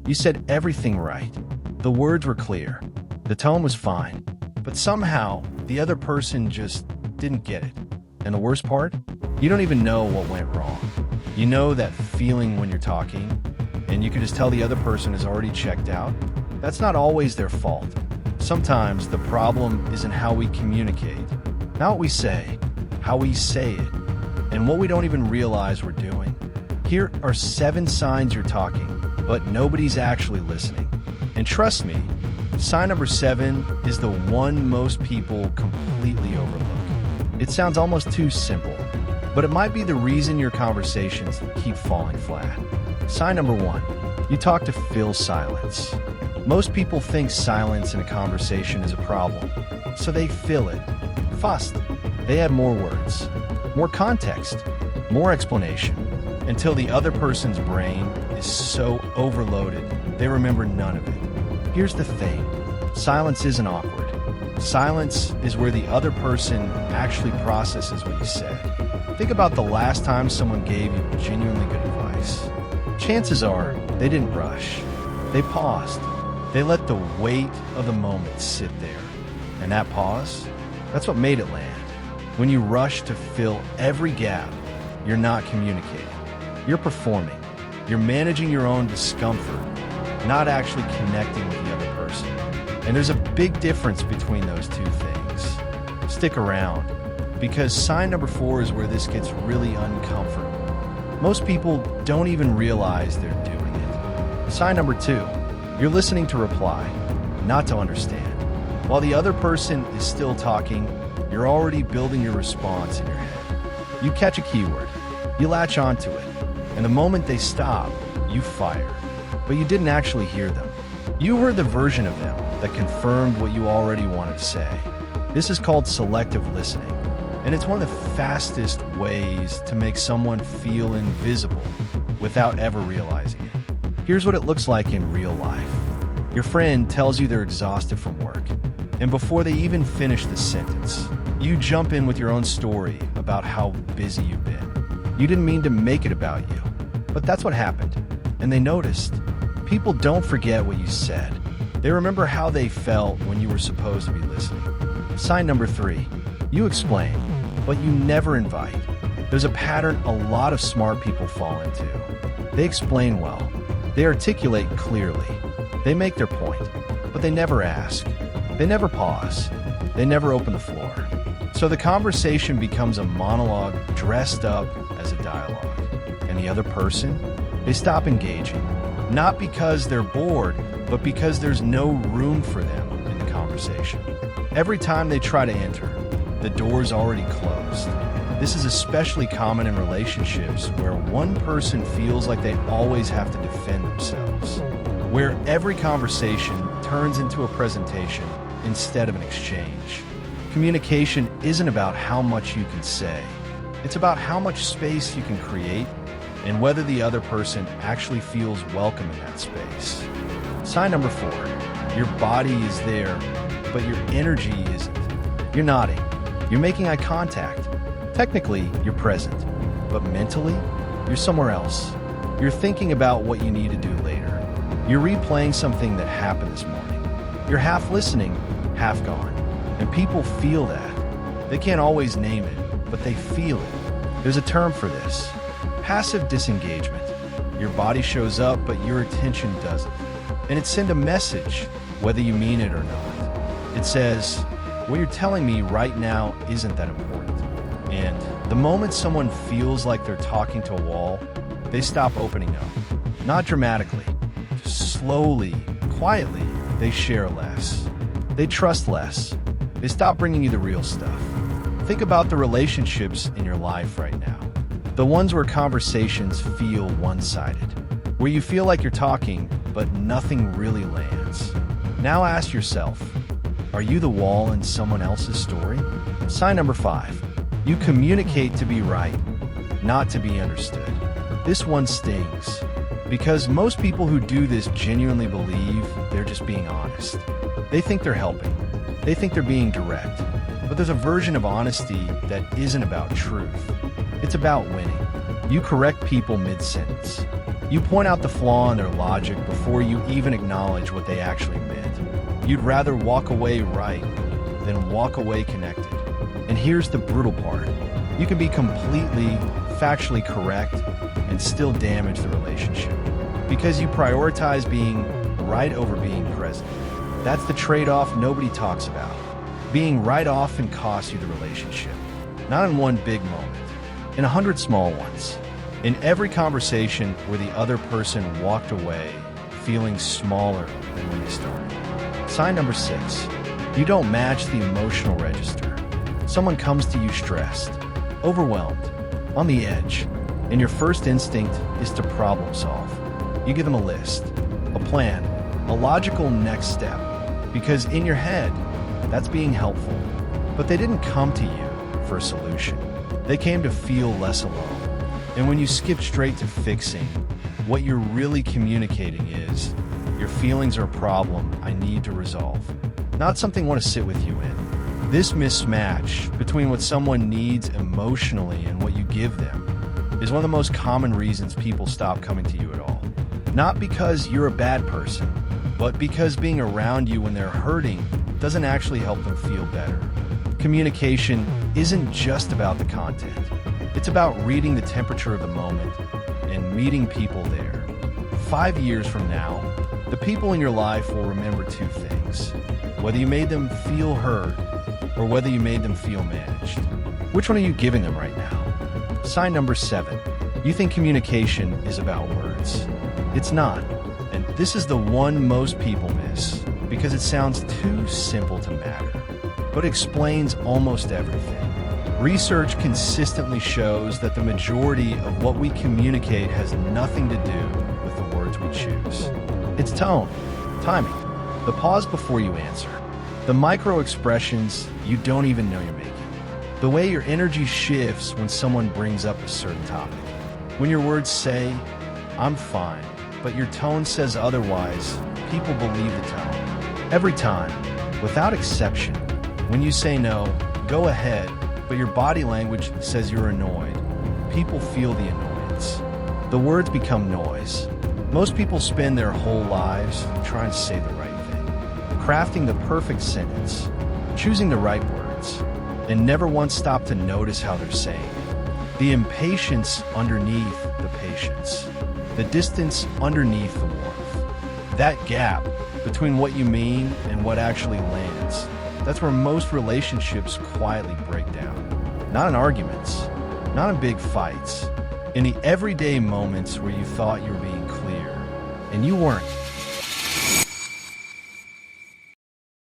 You said everything right. The words were clear. The tone was fine. But somehow, the other person just didn't get it. And the worst part? You don't even know what went wrong. You know that feeling when you're talking, and you can just tell the other person is already checked out? That's not always their fault. Sometimes the problem isn't how we communicate, not what we say, how we say it, and what we don't even realize we're doing. Here are 7 signs you're talking, but nobody's actually listening. And trust me, sign number 7 is the one most people completely overlook. It sounds almost too simple, but it might be the reason your conversations keep falling flat. Sign number 1, you talk to fill silence. Most people think silence in a conversation is a problem, so they fill it. First, they add more words, more context, more explanation, until the other person's brain is so overloaded they remember none of it. Here's the thing, silence isn't awkward. Silence is where the other person actually processes what you said. Think about the last time someone gave you genuinely good advice. Chances are they didn't rush. They paused. They let the weight of the moment sit there. And that pause, that's what made it land. When you rush to fill every gap, you're not communicating. You're performing. You're managing your own discomfort, not actually connecting with the other person. And there's a big difference between those two things. Stick around, because sign number 4 is where this gets really uncomfortable. Most people don't even realize they're doing it. Sign number 2, you're listening to reply, not to understand. While the other person is still talking, you're already building your response in your head. You catch a keyword, you latch onto it, and the moment they stop, you fire. But you didn't actually hear them. You heard the version of them that confirmed what you already wanted to say. This is called selective listening, and it's one of the fastest ways to make someone feel invisible without ever realizing it. Here's what it looks like in real life. Your friend tells you they're exhausted from work, and before they even finish the sentence, you jump in with your own story about how busy you've been. You didn't mean to make it about you, but that's what happened, and they noticed. People don't forget what you said. They remember how they felt when you were supposed to be listening. Sign number 3, you explain, but you never invite. There's a pattern a lot of smart people fall into. They explain well. They articulate clearly. They make their point, but they never ask. They never pause. They never open the floor. So the conversation becomes a monologue dressed up as a dialogue. And the other person, they stop engaging. Not because they're bored, but because there's no room for them in the conversation. Every time they try to enter, the door's already closed. This is especially common in relationships where one person feels like they always have to defend themselves, where every conversation turns into a presentation instead of an exchange. Communication isn't about how much you can say. It's about how much space you can create and whether the other person actually feels welcome in that space. Sign number 4, your body is there, but your energy isn't. You're nodding. You're making eye contact. Technically, you're present, but mentally, you're somewhere else. You're thinking about what you need to do later. You're replaying something that happened this morning. You're half listening, half gone. And people feel that. They can't always name it, but they feel it. There's a term for this. Passive disengagement. Your body shows up, but your attention doesn't. And it sends a message, whether you mean it or not. It says, what you're telling me right now isn't that important. And the moment someone feels like they're talking to a wall, they stop opening up. Not dramatically, just slowly, quietly, they share less. They trust less. They stop bringing you the real stuff. Think about the relationships in your life right now. The ones where conversations feel one-sided, where you feel like you're talking, but nothing really lands. Now ask yourself, are you the wall in someone else's story? Sign number 5, you communicate to be right, not to be understood. This one stings, because most people who do this genuinely believe they're just being honest. They think they're helping. They think they're being direct. But there's a version of honesty that isn't about truth. It's about winning. You correct people mid-sentence. You point out the flaw in their logic before you even acknowledge what they actually meant. You'd rather walk away right than walk away connected. And here's the brutal part. You can be completely factually correct and still damage the relationship because you prioritize being right over being present. That's the trade-off nobody talks about. Being right often costs you the relationship, not in one big moment, in 100 small ones. In every conversation where the other person walked away feeling smaller than when they started. Sign number 6, you don't match the emotional register. Someone comes to you stressed, overwhelmed, on the edge, and your first instinct is to problem solve. You give them a list, a plan, a logical next step, because in your head, that's being helpful. But they didn't come to you for a solution. They came to feel less alone. And when you skip straight to fixing, what you're really communicating is, your feelings are a problem I need to resolve, not something I want to sit with you in. This mismatch between what someone needs emotionally and what you give them is one of the most common reasons people stop coming to you at all. Not because you're a bad person, but because being around you when they're hurting doesn't actually help them feel better. Communication isn't just about the content. It's about reading the temperature of the moment and meeting people there. 5 years from now, the people in your life will remember 2 things. Whether you made them feel heard or whether you made them feel managed. Which one are you giving them right now? Sign number 7. You think communication is about words. It's not. And this is the one most people miss because it sounds too simple to matter, but explains almost everything. Research consistently shows that the majority of what we communicate has nothing to do with the words we choose. It's tone, timing, the pause before you answer, the micro expressions you don't even know you're making, the way your energy shifts when someone brings up a certain topic. When your words say, "I'm fine," but your tone says otherwise, people believe the tone. Every time, without exception, when you say no, go ahead, but your body language says you're annoyed, people feel the annoyance. The words become noise. Most people spend their whole lives trying to say the right thing, crafting the perfect sentence, choosing the right words, and never once stop to notice how they're saying it. The impatience underneath the patience, the distance underneath the warmth, that gap between what you mean and what actually lands. That's where most relationships quietly break down. Not in arguments, not in big fights, in the everyday moments where you thought you were being clear, and you weren't.